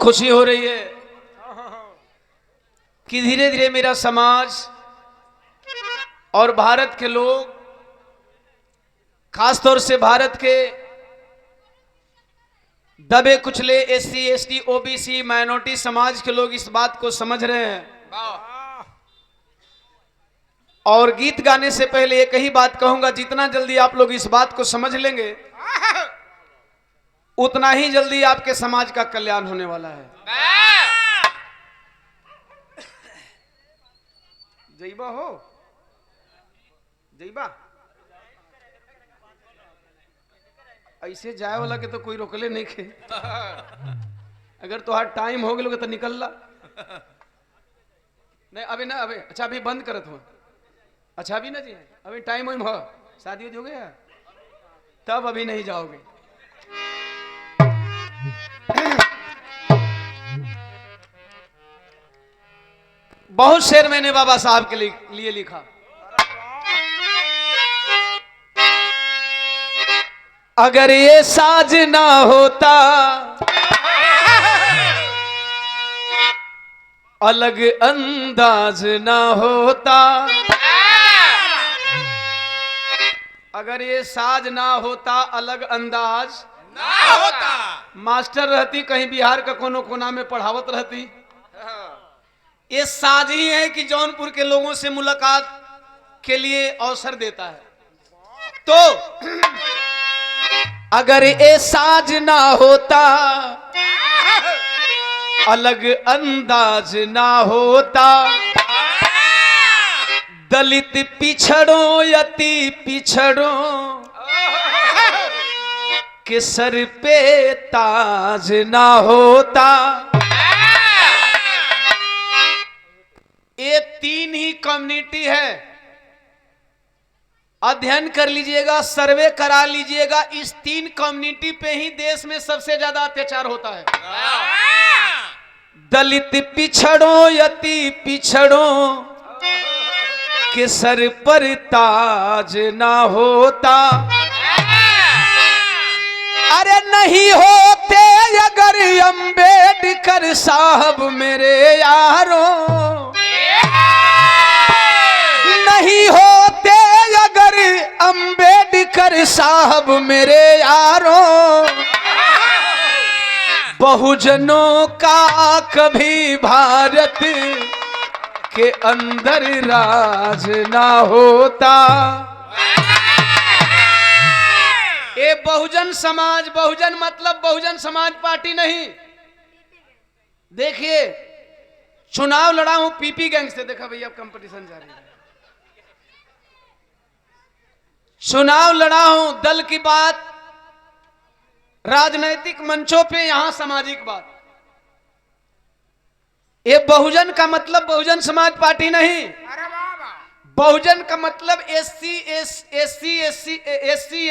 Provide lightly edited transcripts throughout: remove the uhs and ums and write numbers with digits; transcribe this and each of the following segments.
खुशी हो रही है कि धीरे धीरे मेरा समाज और भारत के लोग, खासतौर से भारत के दबे कुचले एससी एसटी ओबीसी माइनॉरिटी समाज के लोग इस बात को समझ रहे हैं। और गीत गाने से पहले एक ही बात कहूंगा, जितना जल्दी आप लोग इस बात को समझ लेंगे उतना ही जल्दी आपके समाज का कल्याण होने वाला है। जईबा हो जईबा ऐसे जाए वाला के तो कोई रोकले नहीं खे। अगर तुहार टाइम हो गया तो निकल ला। नहीं अभी ना, अभी अच्छा अभी बंद करत हो। अच्छा अभी ना जी, अभी टाइम हो शादी हो गया तब अभी नहीं जाओगे। बहुत शेर मैंने बाबा साहब के लिए लिखा। अगर ये साज ना होता, अलग अंदाज ना होता, अगर ये साज ना होता, अलग अंदाज ना होता, मास्टर रहती कहीं बिहार का कोनो कोना में पढ़ावत रहती। ये साज ही है कि जौनपुर के लोगों से मुलाकात के लिए अवसर देता है। तो अगर ये साज ना होता, अलग अंदाज ना होता, दलित पिछड़ों यति पिछड़ों के सर पे ताज ना होता। ये तीन ही कम्युनिटी है, अध्ययन कर लीजिएगा, सर्वे करा लीजिएगा। इस तीन कम्युनिटी पे ही देश में सबसे ज्यादा अत्याचार होता है। दलित पिछड़ों यति पिछड़ों के सर पर ताज ना होता। अरे नहीं होते अगर अंबेडकर साहब मेरे यारों, नहीं होते अगर अंबेडकर साहब मेरे यारों, बहुजनों का कभी भारत के अंदर राज ना होता। ये बहुजन समाज, बहुजन मतलब बहुजन समाज पार्टी नहीं। देखिए चुनाव लड़ा हूं पीपी गैंग से, देखा भैया कंपटीशन जारी है। चुनाव लड़ा हूं दल की बात, राजनैतिक मंचों पे, यहां सामाजिक बात। ये बहुजन का मतलब बहुजन समाज पार्टी नहीं। बहुजन का मतलब एससी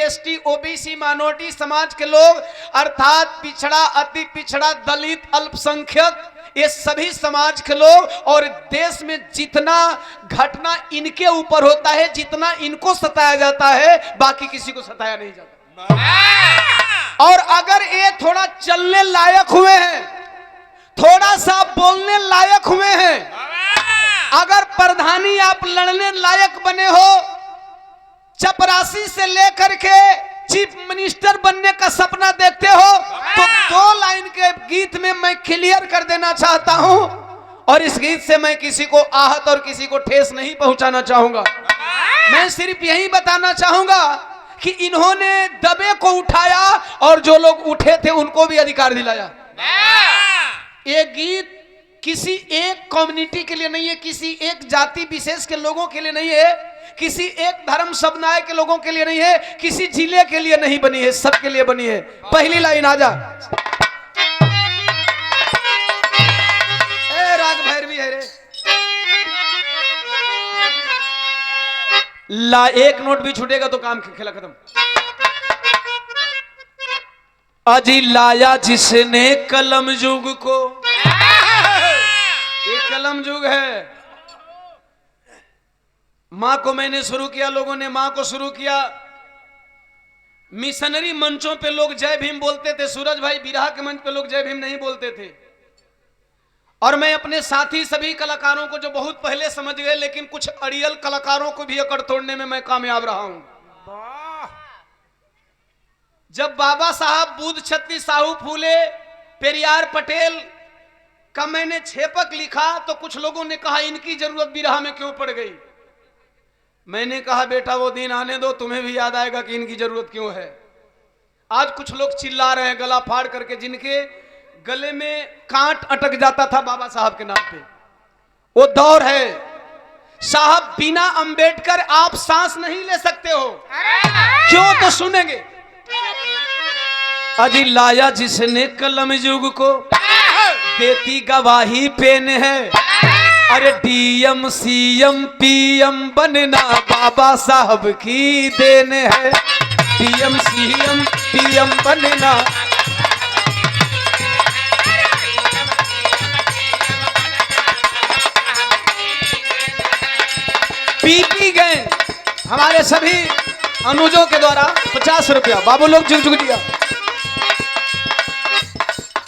एसटी ओबीसी माइनॉरिटी समाज के लोग, अर्थात पिछड़ा, अति पिछड़ा, दलित, अल्पसंख्यक, ये सभी समाज के लोग। और देश में जितना घटना इनके ऊपर होता है, जितना इनको सताया जाता है, बाकी किसी को सताया नहीं जाता। और अगर ये थोड़ा चलने लायक हुए हैं, थोड़ा सा बोलने लायक हुए हैं, अगर प्रधानी आप लड़ने लायक बने हो, चपरासी से लेकर के चीफ मिनिस्टर बनने का सपना देखते हो, तो दो लाइन के गीत में मैं क्लियर कर देना चाहता हूं। और इस गीत से मैं किसी को आहत और किसी को ठेस नहीं पहुंचाना चाहूंगा। मैं सिर्फ यही बताना चाहूंगा कि इन्होंने दबे को उठाया और जो लोग उठे थे उनको भी अधिकार दिलाया। ये गीत किसी एक कम्युनिटी के लिए नहीं है, किसी एक जाति विशेष के लोगों के लिए नहीं है, किसी एक धर्म समुदाय के लोगों के लिए नहीं है, किसी जिले के लिए नहीं बनी है, सबके लिए बनी है। पहली लाइन आजा। ए राग भैरवी है रे, ला एक नोट भी छूटेगा तो काम खेला खत्म। अजी लाया जिसने कलम युग को, ये कलम युग है। मां को मैंने शुरू किया, लोगों ने मां को शुरू किया। मिशनरी मंचों पे लोग जय भीम बोलते थे, सूरज भाई बिरहा के मंच पे लोग जय भीम नहीं बोलते थे। और मैं अपने साथी सभी कलाकारों को जो बहुत पहले समझ गए, लेकिन कुछ अड़ियल कलाकारों को भी अकड़ तोड़ने में मैं कामयाब रहा हूं। जब बाबा साहब बुद्ध छत्री साहू फूले पेरियार पटेल का मैंने छेपक लिखा तो कुछ लोगों ने कहा इनकी जरूरत बिरहा में क्यों पड़ गई। मैंने कहा बेटा वो दिन आने दो, तुम्हें भी याद आएगा कि इनकी जरूरत क्यों है। आज कुछ लोग चिल्ला रहे हैं गला फाड़ करके, जिनके गले में कांट अटक जाता था बाबा साहब के नाम पे। वो दौर है साहब, बिना अंबेडकर आप सांस नहीं ले सकते हो। क्यों? तो सुनेंगे। अजी लाया जिसने कलम युग को, देती गवाही पेन है। अरे डीएम सीएम पीएम बनना बाबा साहब की देन है। डीएम सीएम पीएम बनना। पीपी गए हमारे सभी अनुजों के द्वारा 50 रुपया बाबू लोग झुक झुक दिया।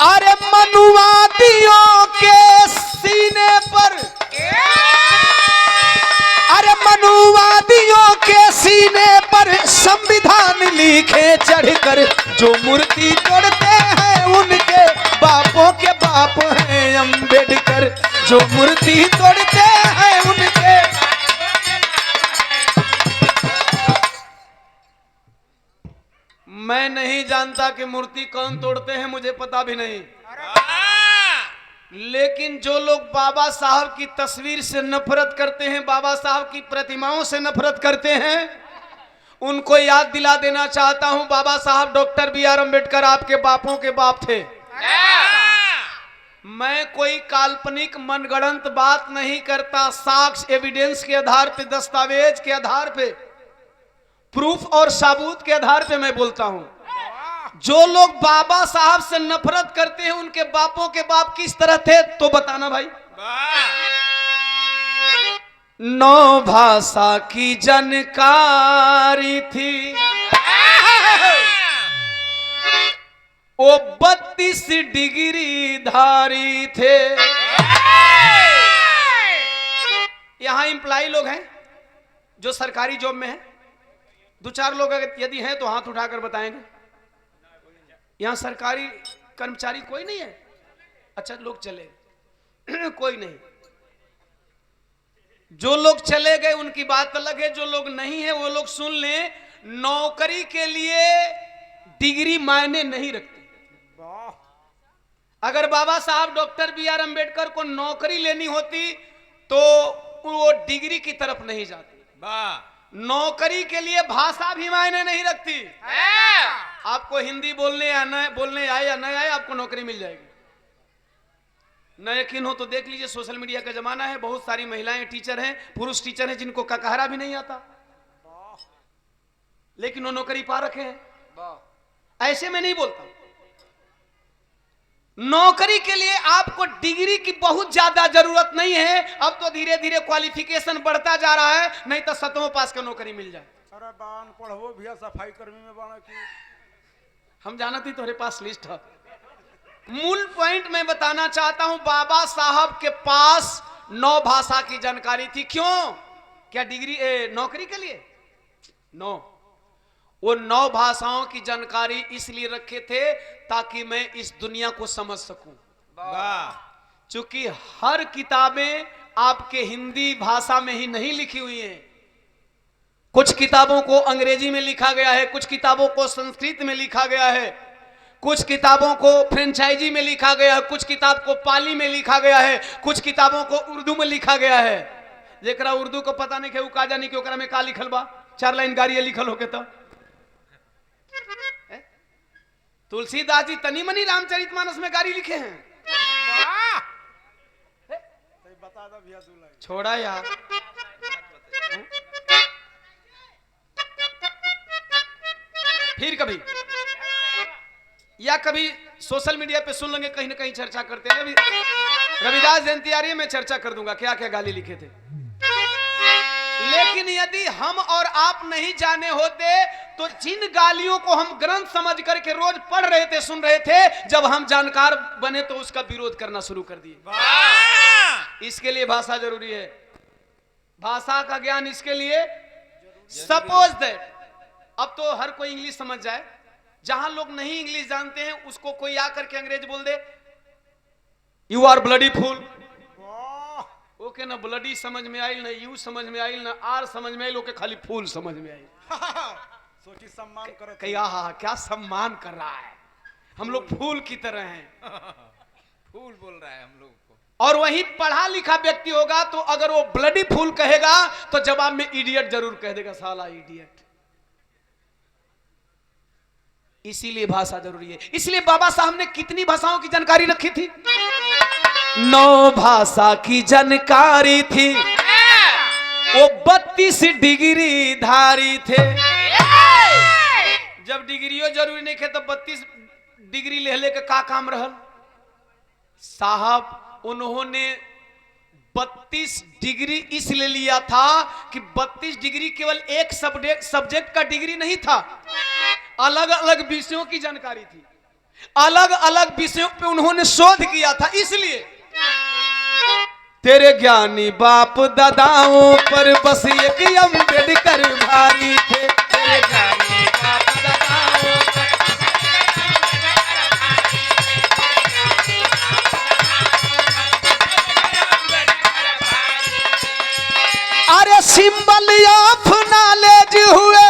अरे मनुवादियों के सीने पर, अरे मनुवादियों के सीने पर संविधान लिखे चढ़कर, जो मूर्ति तोड़ते हैं उनके बापों के बाप हैं अंबेडकर। जो मूर्ति तोड़ते हैं उनके। मैं नहीं जानता कि मूर्ति कौन तोड़ते हैं, मुझे पता भी नहीं। लेकिन जो लोग बाबा साहब की तस्वीर से नफरत करते हैं, बाबा साहब की प्रतिमाओं से नफरत करते हैं, उनको याद दिला देना चाहता हूं, बाबा साहब डॉक्टर बी.आर. अम्बेडकर आपके बापों के बाप थे। मैं कोई काल्पनिक मनगढ़ंत बात नहीं करता, साक्ष्य एविडेंस के आधार पे, दस्तावेज के आधार पे, प्रूफ और सबूत के आधार पे मैं बोलता हूं। जो लोग बाबा साहब से नफरत करते हैं उनके बापों के बाप किस तरह थे तो बताना भाई। 9 भाषा की जानकारी थी, वो 32 डिग्री धारी थे। यहां एम्प्लॉय लोग हैं जो सरकारी जॉब में हैं, 2-4 लोग यदि हैं तो हाथ उठाकर बताएंगे। यहां सरकारी कर्मचारी कोई नहीं है? अच्छा लोग चले कोई नहीं। जो लोग चले गए उनकी बात अलग है, जो लोग नहीं है वो लोग सुन लें, नौकरी के लिए डिग्री मायने नहीं रखती। अगर बाबा साहब डॉक्टर बी.आर. अम्बेडकर को नौकरी लेनी होती तो वो डिग्री की तरफ नहीं जाती। नौकरी के लिए भाषा भी मायने नहीं रखती। आपको हिंदी बोलने आए या नहीं आए, आपको नौकरी मिल जाएगी। न यकीन हो तो देख लीजिए, सोशल मीडिया का जमाना है, बहुत सारी महिलाएं टीचर हैं, पुरुष टीचर हैं जिनको ककहरा भी नहीं आता, लेकिन वो नौकरी पा रखे हैं। ऐसे में नहीं बोलता। नौकरी के लिए आपको डिग्री की बहुत ज्यादा जरूरत नहीं है। अब तो धीरे धीरे क्वालिफिकेशन बढ़ता जा रहा है, नहीं तो 7वां पास का नौकरी मिल जाए। अरे बान पढ़ो भैया, सफाई कर्मी में बाना की हम जानती तुम्हारे पास लिस्ट है। मूल पॉइंट मैं बताना चाहता हूं, बाबा साहब के पास 9 भाषा की जानकारी थी। क्यों? क्या डिग्री नौकरी के लिए? नो, वो 9 भाषाओं की जानकारी इसलिए रखे थे ताकि मैं इस दुनिया को समझ सकूं। चूंकि हर किताबें आपके हिंदी भाषा में ही नहीं लिखी हुई हैं, कुछ किताबों को अंग्रेजी में लिखा गया है, कुछ किताबों को संस्कृत में लिखा गया है, कुछ किताबों को फ्रेंचाइजी में लिखा गया है, कुछ किताब को पाली में लिखा गया है, कुछ किताबों को उर्दू में लिखा गया है। जेकरा उर्दू को पता नहीं के का जानी कि ओकरा में का लिखल बा, 4 लाइन गाड़ी लिखल होके तो तुलसीदास जी तनी मनी रामचरितमानस में गाड़ी लिखे हैं। बता दो भैया, छोड़ा यार। फिर कभी या कभी सोशल मीडिया पे सुन लेंगे, कहीं ना कहीं चर्चा करते हैं। रविदास जयंती आ रही है, मैं चर्चा कर दूंगा क्या क्या गाली लिखे थे। लेकिन यदि हम और आप नहीं जाने होते तो जिन गालियों को हम ग्रंथ समझ करके रोज पढ़ रहे थे, सुन रहे थे, जब हम जानकार बने तो उसका विरोध करना शुरू कर दिए। इसके लिए भाषा जरूरी है, भाषा का ज्ञान इसके लिए। सपोज दैट अब तो हर कोई इंग्लिश समझ जाए, जहां लोग नहीं इंग्लिश जानते हैं उसको कोई आकर के अंग्रेज बोल दे, you are bloody fool, okay ना ब्लडी समझ में आई, ना यू समझ में आई, ना आर समझ में आई, ओके खाली फूल समझ में आई। सोची सम्मान करो। क्या सम्मान कर रहा है, हम लोग फूल की तरह हैं। फूल बोल रहा है हम लोग को। और वही पढ़ा लिखा व्यक्ति होगा तो अगर वो ब्लडी फूल कहेगा तो जवाब में इडियट जरूर कह देगा, साला इडियट। इसीलिए भाषा जरूरी है। इसलिए बाबा साहब ने कितनी भाषाओं की जानकारी रखी थी? 9 भाषा की जानकारी थी। वो 32 डिग्री धारी थे। जब डिग्रियों जरूरी नहीं थे तो 32 डिग्री ले के का काम रहल साहब? उन्होंने 32 डिग्री इसलिए लिया था कि 32 डिग्री केवल एक सब्जेक्ट का डिग्री नहीं था, अलग अलग विषयों की जानकारी थी, अलग अलग विषयों पे उन्होंने शोध किया था। इसलिए तेरे ज्ञानी बाप दादाओं पर बस एक अम्बेडकर भारी थे। तेरे ज्ञानी बाप दादाओं पर अरे सिंबल ऑफ नॉलेज हुए,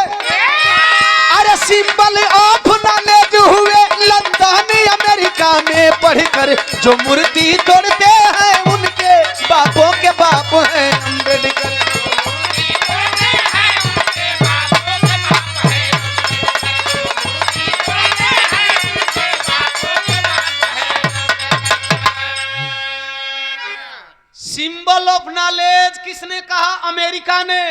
अरे सिंबल ऑफ नॉलेज हुए लंदन अमेरिका में पढ़कर, जो मूर्ति तोड़ते हैं उनके बापों के बाप हैं अम्बेडकर। सिंबल ऑफ नॉलेज किसने कहा? अमेरिका ने।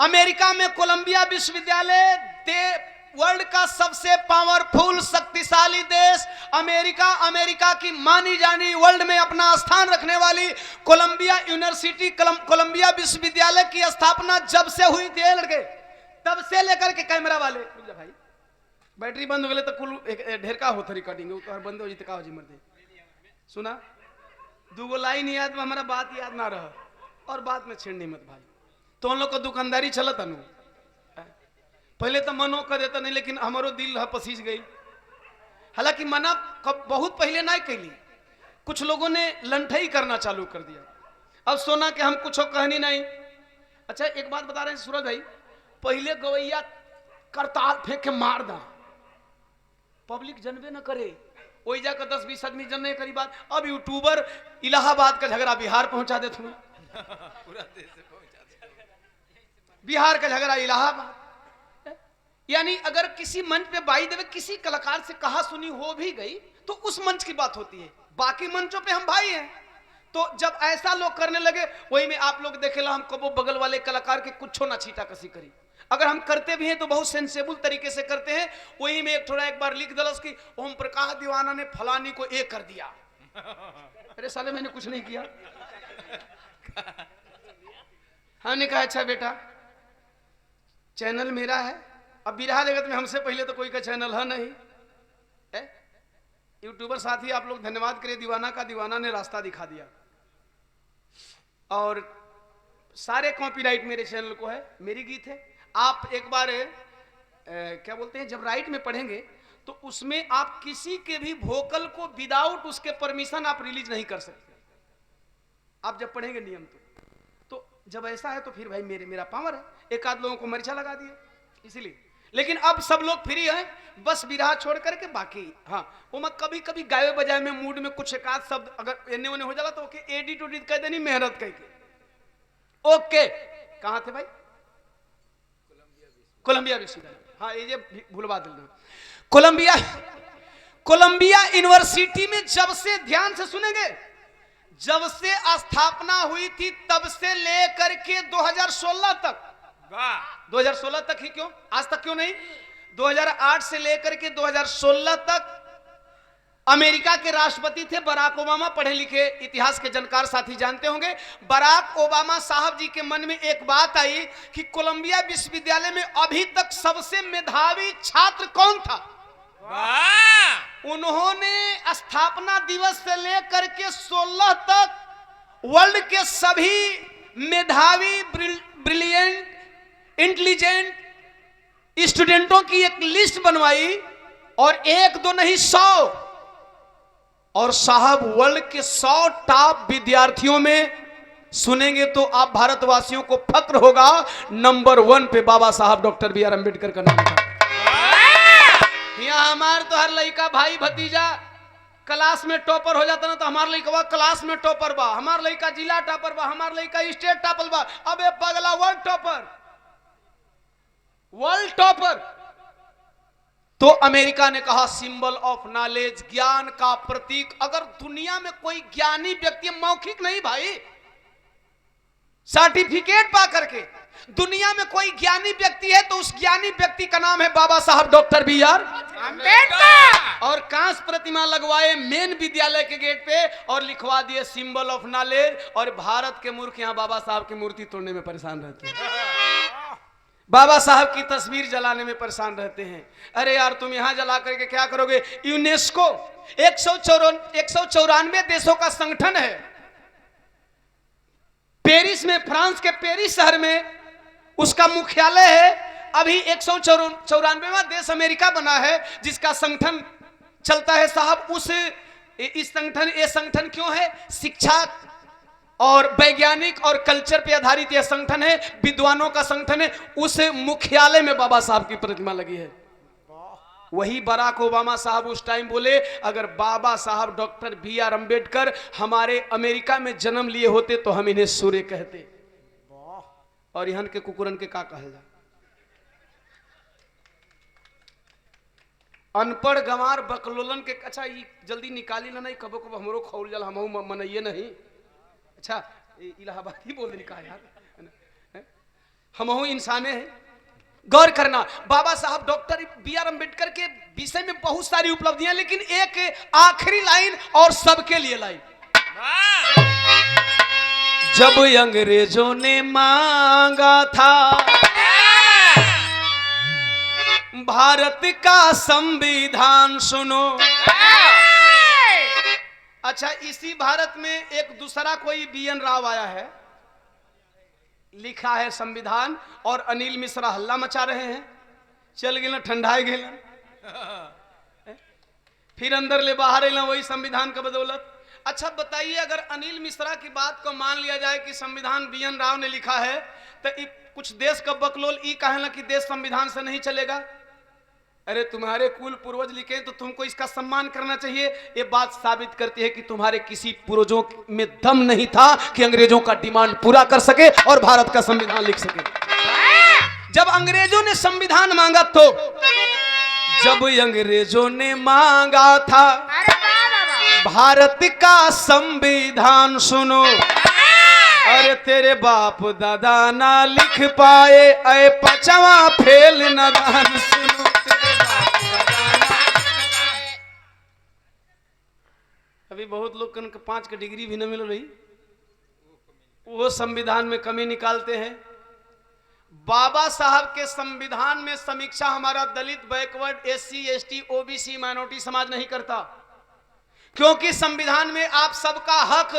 अमेरिका में कोलंबिया विश्वविद्यालय वर्ल्ड का सबसे पावरफुल शक्तिशाली देश अमेरिका, अमेरिका की मानी जानी वर्ल्ड में अपना स्थान रखने वाली कोलंबिया यूनिवर्सिटी, कोलंबिया विश्वविद्यालय की स्थापना जब से हुई थी लड़के, तब से लेकर के कैमरा वाले भाई बैटरी बंद हो गए तो कुल ढेर का होता रिकॉर्डिंग बंद हो जी का हो जी मर्दे सुना 2 लाइन याद में हमारा बात याद ना रहा और बात में छेड़नी मत भाई। तो हम लोग को दुकानदारी चलता नु पहले तो मनो कर देता नहीं, लेकिन हमारो दिल पसीज गई। हालांकि मना बहुत पहले नहीं कैली, कुछ लोगों ने लंठई करना चालू कर दिया। अब सोना के हम कुछ कहनी नहीं। अच्छा एक बात बता रहे हैं सूरज भाई, पहले गवैया करताल फेंक के मार दा, पब्लिक जनबे न करे, वही जाकर 10-20 आदमी जनने करी बात। अब यूट्यूबर इलाहाबाद का झगड़ा बिहार पहुंचा देते हैं, पूरा देश से पहुंचा दे। बिहार का झगड़ा इलाहाबाद। यानी अगर किसी मंच पे बाई देवे किसी कलाकार से कहा सुनी हो भी गई तो उस मंच की बात होती है, बाकी मंचों पे हम भाई हैं। तो जब ऐसा लोग करने लगे, वही में आप लोग देखेला हम कबो बगल वाले कलाकार के कुछ ना छीटा कसी करी, अगर हम करते भी हैं तो बहुत सेंसेबल तरीके से करते हैं। वही में एक बार लिख दलस कि ओम प्रकाश दीवाना ने फलानी को एक कर दिया। अरे साले मैंने कुछ नहीं किया। हमने कहा अच्छा बेटा चैनल मेरा है, अब बिरहा जगत में हमसे पहले तो कोई का चैनल है नहीं है? यूट्यूबर साथी आप लोग धन्यवाद करिए, दीवाना का दीवाना ने रास्ता दिखा दिया और सारे कॉपीराइट मेरे चैनल को है, मेरी गीत है। आप एक बार क्या बोलते हैं जब राइट में पढ़ेंगे तो उसमें आप किसी के भी वोकल को विदाउट उसके परमिशन आप रिलीज नहीं कर सकते, आप जब पढ़ेंगे नियम तो जब ऐसा है तो फिर भाई मेरा पावर है। एक आध लोगों को मर्चा लगा दिए इसीलिए, लेकिन अब सब लोग फ्री हैं, बस बिरहा छोड़ करके बाकी हाँ वो मैं कभी कभी गावे बजाए में मूड में कुछ एक आध शब्द अगर एने ओने हो जाला तो ओके एडिट उडिट कर देनी मेहनत करके। ओके कहाँ थे भाई? कोलंबिया विश्वविद्यालय, हाँ ये भूलवा दिल। कोलंबिया यूनिवर्सिटी में जब से ध्यान से सुनेंगे, जब से स्थापना हुई थी तब से लेकर के 2016 तक, 2016 तक ही क्यों, आज तक क्यों नहीं, 2008 से लेकर के 2016 तक अमेरिका के राष्ट्रपति थे बराक ओबामा। पढ़े लिखे इतिहास के जानकार साथी जानते होंगे। बराक ओबामा साहब जी के मन में एक बात आई कि कोलंबिया विश्वविद्यालय में अभी तक सबसे मेधावी छात्र कौन था। उन्होंने स्थापना दिवस से लेकर के 16 तक वर्ल्ड के सभी मेधावी ब्रिलियंट इंटेलिजेंट स्टूडेंटों की एक लिस्ट बनवाई और एक दो नहीं 100, और साहब वर्ल्ड के 100 टॉप विद्यार्थियों में सुनेंगे तो आप भारतवासियों को फक्र होगा, नंबर 1 पे बाबा साहब डॉक्टर बी आर अम्बेडकर का नाम था। यहाँ हमार तो हर लड़का भाई भतीजा क्लास में टॉपर हो जाता ना, तो हमार लड़का क्लास में टॉपर बा, हमार लड़का जिला टॉपर बा, हमार लड़का स्टेट टॉपर बा। अबे पगला वर्ल्ड टॉपर। तो अमेरिका ने कहा सिंबल ऑफ नॉलेज, ज्ञान का प्रतीक। अगर दुनिया में कोई ज्ञानी व्यक्ति, मौखिक नहीं भाई, सर्टिफिकेट पा करके दुनिया में कोई ज्ञानी व्यक्ति है तो उस ज्ञानी व्यक्ति का नाम है बाबा साहब डॉक्टर बी आर अम्बेडकर। और कांस्य प्रतिमा लगवाए मेन विद्यालय के गेट पे और लिखवा दिए सिंबल ऑफ नॉलेज। और भारत के मूर्ख यहाँ बाबा साहब की मूर्ति तोड़ने में परेशान रहते हैं, बाबा साहब की तस्वीर जलाने में परेशान रहते हैं। अरे यार तुम यहां जला करके क्या करोगे। यूनेस्को 194 देशों का संगठन है। पेरिस में, फ्रांस के पेरिस शहर में उसका मुख्यालय है। अभी 194वां देश अमेरिका बना है जिसका संगठन चलता है साहब। ये संगठन क्यों है? शिक्षा और वैज्ञानिक और कल्चर पे आधारित यह संगठन है, विद्वानों का संगठन है। उस मुख्यालय में बाबा साहब की प्रतिमा लगी है। वही बराक ओबामा साहब उस टाइम बोले अगर बाबा साहब डॉक्टर बी आर अम्बेडकर हमारे अमेरिका में जन्म लिए होते तो हम इन्हें सूर्य कहते, और यहाँ के कुकुरन के का कहल जा। अनपढ़ गंवार बकलोलन के। अच्छा ये जल्दी निकाली ना, नहीं कबो कबो हमरो खौल जल, हम मनइए नहीं। अच्छा इलाहाबादी बोल रही कहा यार, हम इंसाने हैं। गौर करना, बाबा साहब डॉक्टर बी आर अम्बेडकर के विषय में बहुत सारी उपलब्धियां, लेकिन एक आखिरी लाइन और सबके लिए लाइन। जब अंग्रेजों ने मांगा था भारत का संविधान सुनो। अच्छा इसी भारत में एक दूसरा कोई BN राव आया है, लिखा है संविधान, और अनिल मिश्रा हल्ला मचा रहे हैं। चल गए ना, ठंडाए गए ना, फिर अंदर ले बाहर ले वही संविधान का बदौलत। अच्छा बताइए अगर अनिल मिश्रा की बात को मान लिया जाए कि संविधान BN राव ने लिखा है, तो कुछ देश का बकलोल ई कहे ना कि देश संविधान से नहीं चलेगा। अरे तुम्हारे कुल पूर्वज लिखे तो तुमको इसका सम्मान करना चाहिए। ये बात साबित करती है कि तुम्हारे किसी पूर्वजों में दम नहीं था कि अंग्रेजों का डिमांड पूरा कर सके और भारत का संविधान लिख सके। जब अंग्रेजों ने संविधान मांगा तो जब अंग्रेजों ने मांगा था भारत का संविधान सुनो, अरे तेरे बाप दादा ना लिख पाए, अरे पचवा फेल नादान सुनो। अभी बहुत लोग के 5 की डिग्री भी न मिल रही, वो संविधान में कमी निकालते हैं। बाबा साहब के संविधान में समीक्षा हमारा Dalit, backward, SC ST OBC minority समाज नहीं करता, क्योंकि संविधान में आप सबका हक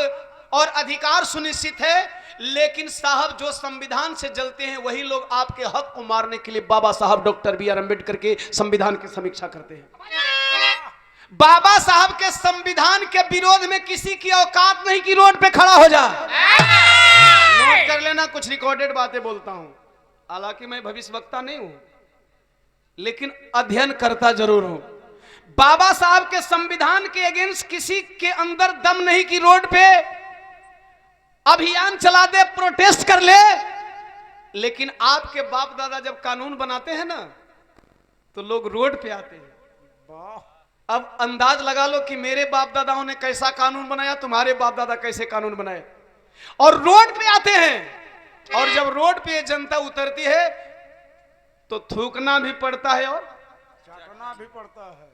और अधिकार सुनिश्चित है। लेकिन साहब जो संविधान से जलते हैं वही लोग आपके हक को मारने के लिए बाबा साहब डॉक्टर बी आर अम्बेडकर के संविधान की समीक्षा करते हैं। बाबा साहब के संविधान के विरोध में किसी की औकात नहीं कि रोड पे खड़ा हो जा। नोट कर लेना, कुछ रिकॉर्डेड बातें बोलता हूं, हालांकि मैं भविष्यवक्ता नहीं हूं, लेकिन अध्ययन करता जरूर हूं। बाबा साहब के संविधान के अगेंस्ट किसी के अंदर दम नहीं कि रोड पे अभियान चला दे, प्रोटेस्ट कर ले। लेकिन आपके बाप दादा जब कानून बनाते हैं ना तो लोग रोड पे आते हैं। अब अंदाज लगा लो कि मेरे बाप दादाओं ने कैसा कानून बनाया, तुम्हारे बाप दादा कैसे कानून बनाए, और रोड पे आते हैं। और जब रोड पे जनता उतरती है तो थूकना भी पड़ता है और चाटना भी पड़ता है।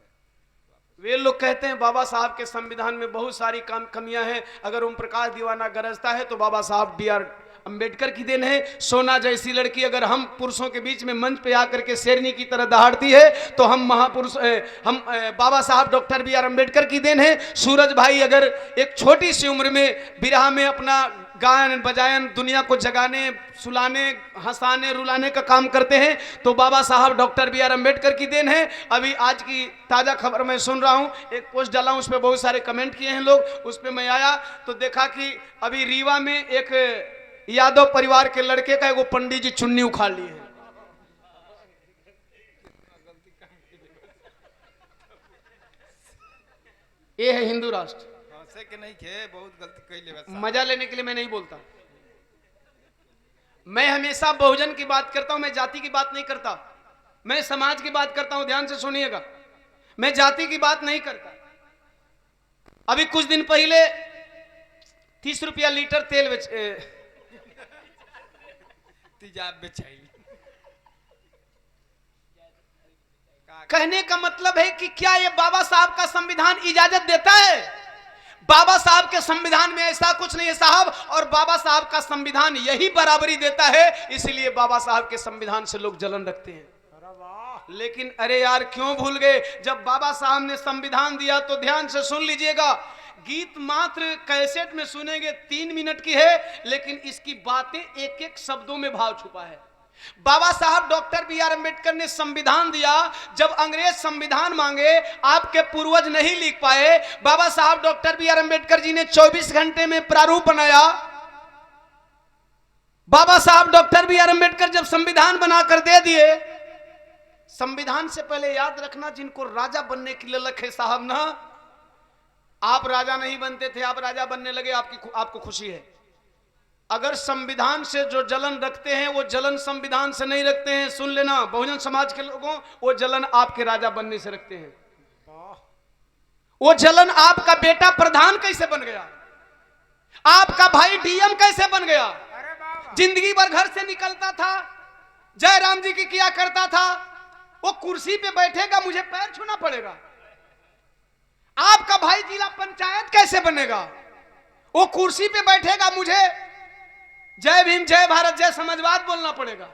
वे लोग कहते हैं बाबा साहब के संविधान में बहुत सारी कमियां हैं, अगर ओम प्रकाश दीवाना गरजता है तो बाबा साहब B.R. अंबेडकर की देन है। सोना जैसी लड़की अगर हम पुरुषों के बीच में मंच पे आकर के शेरनी की तरह दहाड़ती है तो हम महापुरुष बाबा साहब डॉक्टर B.R. अंबेडकर की देन है। सूरज भाई अगर एक छोटी सी उम्र में बिरहा में अपना गायन बजायन दुनिया को जगाने, सुलाने, हंसाने, रुलाने का काम करते हैं तो बाबा साहब डॉक्टर B.R. अंबेडकर की देन है। अभी आज की ताजा खबर मैं सुन रहा हूं, एक पोस्ट डाला हूं, उस पर बहुत सारे कमेंट किए हैं लोग। उस पर मैं आया तो देखा कि अभी रीवा में एक यादव परिवार के लड़के का एगो पंडित जी चुन्नी उखाड़ लिए हैं। ये है हिंदू राष्ट्र। हंसे के नहीं खे, बहुत गलती कैले बस। मजा लेने के लिए मैं नहीं बोलता, मैं हमेशा बहुजन की बात करता हूं, मैं जाति की बात नहीं करता, मैं समाज की बात करता हूं। ध्यान से सुनिएगा, मैं जाति की बात नहीं करता। अभी कुछ दिन पहले 30 रुपया लीटर तेल तेजाब बेचाई। कहने का मतलब है कि क्या ये बाबा साहब का संविधान इजाजत देता है? बाबा साहब के संविधान में ऐसा कुछ नहीं है साहब, और बाबा साहब का संविधान यही बराबरी देता है, इसलिए बाबा साहब के संविधान से लोग जलन रखते हैं। लेकिन अरे यार क्यों भूल गए, जब बाबा साहब ने संविधान दिया तो ध्यान से सुन लीजिएगा, गीत मात्र कैसेट में सुनेंगे 3 मिनट की है, लेकिन इसकी बातें एक एक शब्दों में भाव छुपा है। बाबा साहब डॉक्टर B.R. अंबेडकर ने संविधान दिया, जब अंग्रेज संविधान मांगे आपके पूर्वज नहीं लिख पाए, बाबा साहब डॉक्टर B.R. अंबेडकर जी ने 24 घंटे में प्रारूप बनाया। बाबा साहब डॉक्टर B.R. अंबेडकर जब संविधान बनाकर दे दिए, संविधान से पहले याद रखना जिनको राजा बनने की ललक है साहब ना, आप राजा नहीं बनते थे, आप राजा बनने लगे, आपको खुशी है। अगर संविधान से जो जलन रखते हैं वो जलन संविधान से नहीं रखते हैं, सुन लेना बहुजन समाज के लोगों, वो जलन आपके राजा बनने से रखते हैं। वो जलन आपका बेटा प्रधान कैसे बन गया, आपका भाई DM कैसे बन गया, जिंदगी भर घर से निकलता था, जय राम जी की किया करता था, वो कुर्सी पे बैठेगा मुझे पैर छूना पड़ेगा। आपका भाई जिला पंचायत कैसे बनेगा, वो कुर्सी पे बैठेगा मुझे जय भीम, जय भारत, जय समाजवाद बोलना पड़ेगा।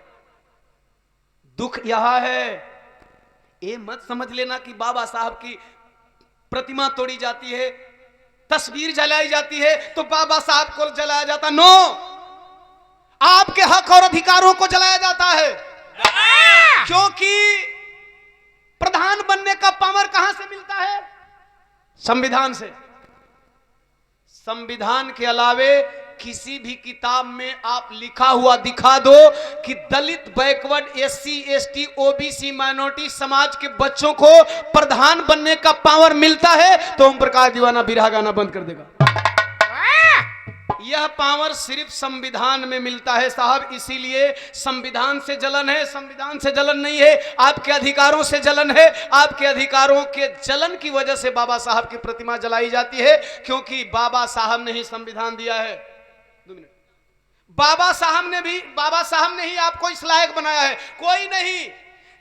दुख यह है, ये मत समझ लेना कि बाबा साहब की प्रतिमा तोड़ी जाती है, तस्वीर जलाई जाती है तो बाबा साहब को जलाया जाता। नो, आपके हक और अधिकारों को जलाया जाता है, क्योंकि प्रधान बनने का पावर कहां से मिलता है? संविधान से। संविधान के अलावे किसी भी किताब में आप लिखा हुआ दिखा दो कि Dalit, backward, SC, ST, OBC minority समाज के बच्चों को प्रधान बनने का पावर मिलता है तो ओम प्रकाश दीवाना बिरहा गाना बंद कर देगा। यह पावर सिर्फ संविधान में मिलता है साहब, इसीलिए संविधान से जलन है, संविधान से जलन नहीं है, आपके अधिकारों से जलन है। आपके अधिकारों के जलन की वजह से बाबा साहब की प्रतिमा जलाई जाती है, क्योंकि बाबा साहब ने ही संविधान दिया है। 2 मिनट। बाबा साहब ने ही आपको इस लायक बनाया है, कोई नहीं।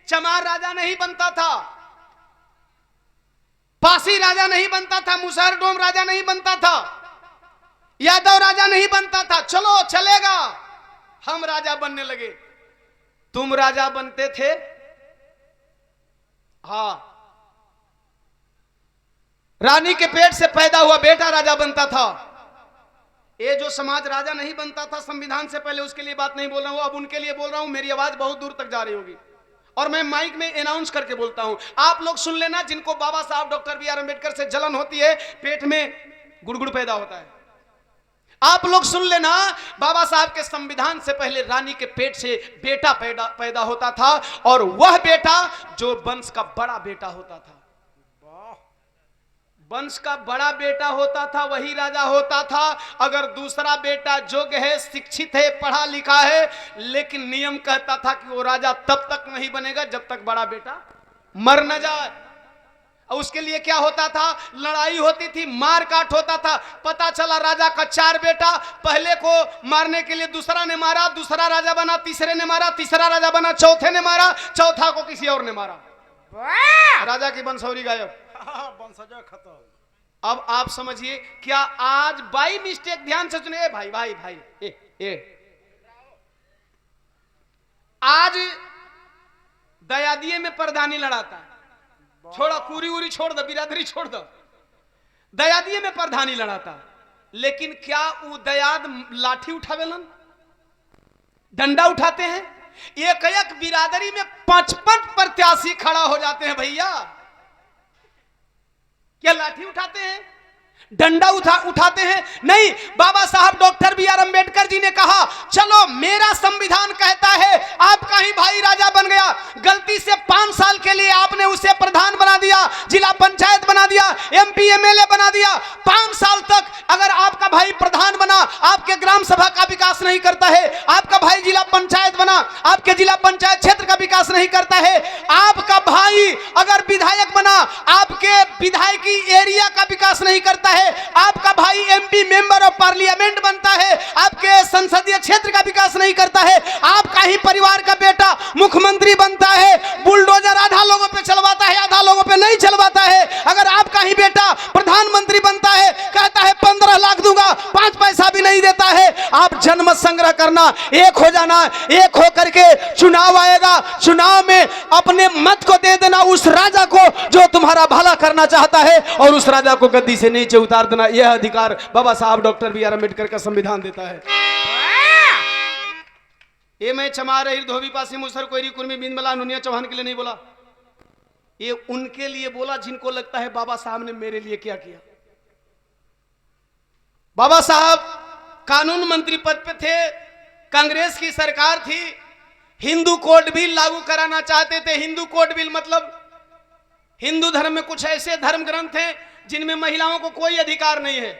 चमार राजा नहीं बनता था, पासी राजा नहीं बनता था, मुसहर डोम राजा नहीं बनता था, यादव राजा नहीं बनता था। चलो चलेगा, हम राजा बनने लगे। तुम राजा बनते थे, हाँ, रानी के पेट से पैदा हुआ बेटा राजा बनता था। ये जो समाज राजा नहीं बनता था संविधान से पहले, उसके लिए बात नहीं बोल रहा हूं, अब उनके लिए बोल रहा हूं। मेरी आवाज बहुत दूर तक जा रही होगी और मैं माइक में अनाउंस करके बोलता हूं, आप लोग सुन लेना। जिनको बाबा साहब डॉक्टर B.R. अंबेडकर से जलन होती है, पेट में गुड़गुड़ पैदा होता है, आप लोग सुन लेना। बाबा साहब के संविधान से पहले रानी के पेट से बेटा पैदा होता था, और वह बेटा जो वंश का बड़ा बेटा होता था, वंश का बड़ा बेटा होता था, वही राजा होता था। अगर दूसरा बेटा योग्य है, शिक्षित है, पढ़ा लिखा है, लेकिन नियम कहता था कि वो राजा तब तक नहीं बनेगा जब तक बड़ा बेटा मर न जाए। उसके लिए क्या होता था? लड़ाई होती थी, मार काट होता था। पता चला राजा का 4 बेटा, पहले को मारने के लिए दूसरा ने मारा, दूसरा राजा बना, तीसरे ने मारा, तीसरा राजा बना, चौथे ने मारा, चौथा को किसी और ने मारा, राजा की वंशावली गायब। वंशज खत्म। अब आप समझिए, क्या आज बाई मिस्टेक, ध्यान से सुनिए भाई भाई भाई, आज दयादिये में प्रधानी लड़ाता है, छोड़ा कुरी उरी छोड़ दो, बिरादरी छोड़ दो, दयादिये में प्रधानी लड़ाता, लेकिन क्या वो दयाद लाठी उठावेलन, डंडा उठाते हैं? एक एक बिरादरी में 55 प्रत्याशी खड़ा हो जाते हैं भैया, क्या लाठी उठाते हैं, डंडा उठाते हैं? नहीं। बाबा साहब doctor B are Ambedkar ji ने कहा, चलो मेरा संविधान कहता है, आपका ही भाई राजा बन गया, गलती से 5 साल के लिए आपने उसे प्रधान बना दिया, जिला पंचायत बना दिया, MP MLA बना दिया, 5 साल तक अगर आपका भाई प्रधान बना, आपके ग्राम सभा का विकास नहीं करता है, आपका भाई जिला पंचायत बना, आपके जिला पंचायत क्षेत्र का विकास नहीं करता है, आपका भाई अगर विधायक बना, आपके विधायकी एरिया का विकास नहीं करता है, आपका भाई MP मेंबर ऑफ पार्लियामेंट बनता है, आपके संसदीय क्षेत्र का विकास नहीं करता है, आपका ही परिवार का बेटा मुख्यमंत्री बनता है, बुलडोजर आधा लोगों पे चलवाता है, आधा लोगों पे नहीं चलवाता है, अगर आपका ही बेटा प्रधानमंत्री बनता है, कहता है 15 लाख दूंगा, 5 पैसा भी नहीं देता है, आप जनमत संग्रह करना, एक हो जाना, एक हो करके चुनाव आएगा, चुनाव में अपने मत को दे देना उस राजा को जो तुम्हारा भला करना चाहता है, और उस राजा को गद्दी से नीचे उतार देना। यह अधिकार बाबा साहब डॉक्टर बी आर अम्बेडकर का संविधान देता है। ये मैं चमा रही धोबी पासी मुसर कोयरी कुर्मी बिंदमला नुनिया चौहान के लिए नहीं बोला, ये उनके लिए बोला जिनको लगता है बाबा साहब ने मेरे लिए क्या किया। बाबा साहब कानून मंत्री पद पे थे, कांग्रेस की सरकार थी, हिंदू कोड बिल लागू कराना चाहते थे। हिंदू कोड बिल मतलब हिंदू धर्म में कुछ ऐसे धर्म ग्रंथ हैं जिनमें महिलाओं को कोई अधिकार नहीं है।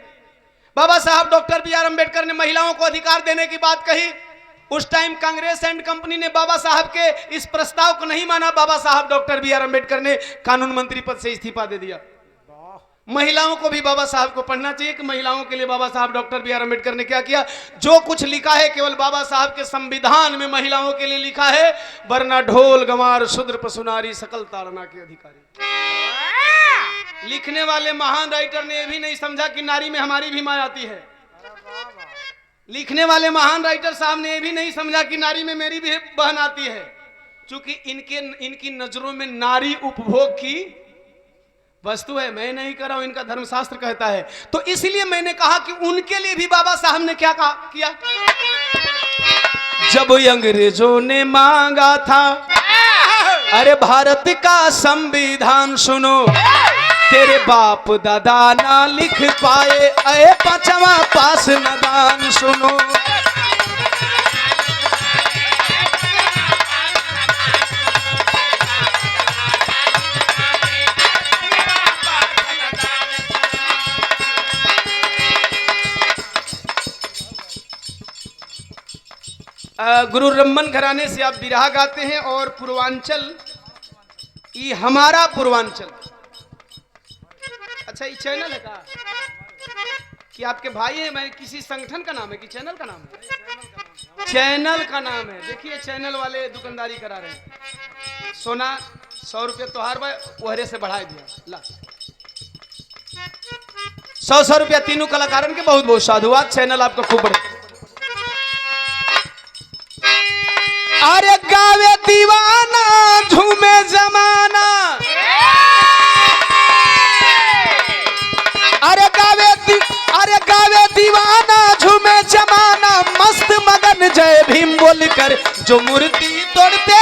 बाबा साहब डॉक्टर बी आर अम्बेडकर ने महिलाओं को अधिकार देने की बात कही। उस टाइम कांग्रेस एंड कंपनी ने बाबा साहब के इस प्रस्ताव को नहीं माना। बाबा साहब डॉक्टर बी आर अम्बेडकर ने कानून मंत्री पद से इस्तीफा दे दिया। महिलाओं को भी बाबा साहब को पढ़ना चाहिए कि महिलाओं के लिए बाबा साहब डॉक्टर बी आर अम्बेडकर ने क्या किया। जो कुछ लिखा है केवल बाबा साहब के संविधान में महिलाओं के लिए लिखा है, वरना ढोल गंवार शूद्र पशुनारी सकल ताड़ना के अधिकारी। लिखने वाले महान राइटर ने यह भी नहीं समझा कि नारी में हमारी भी माँ आती है। लिखने वाले महान राइटर साहब ने यह भी नहीं समझा कि नारी में मेरी भी बहन आती है, क्योंकि इनकी नजरों में नारी उपभोग की वस्तु है। मैं नहीं कर रहा हूं, इनका धर्मशास्त्र कहता है। तो इसलिए मैंने कहा कि उनके लिए भी बाबा साहब ने क्या कहा किया। जब अंग्रेजों ने मांगा था अरे भारत का संविधान सुनो, तेरे बाप दादा ना लिख पाए, अरे 5वां पास नदान सुनो। गुरु रमन घराने से आप बिरहा गाते हैं और पूर्वांचल, ये हमारा पूर्वांचल। अच्छा, ये चैनल है का कि आपके भाई हैं? मैं किसी संगठन का नाम है कि चैनल का नाम है? चैनल का नाम है। देखिए चैनल वाले दुकानदारी करा रहे हैं। सोना 100 रुपये तोहार भाई ओहरे से बढ़ा दिया, ला 100 रुपया तीनों कलाकारन के बहुत बहुत साधुवाद। चैनल आपका खूब बढ़े। अरे गावे दीवाना झूमे जमाना, अरे गावे दीवाना झूमे जमाना, मस्त मगन जय भीम बोलकर जो मूर्ति तोड़ते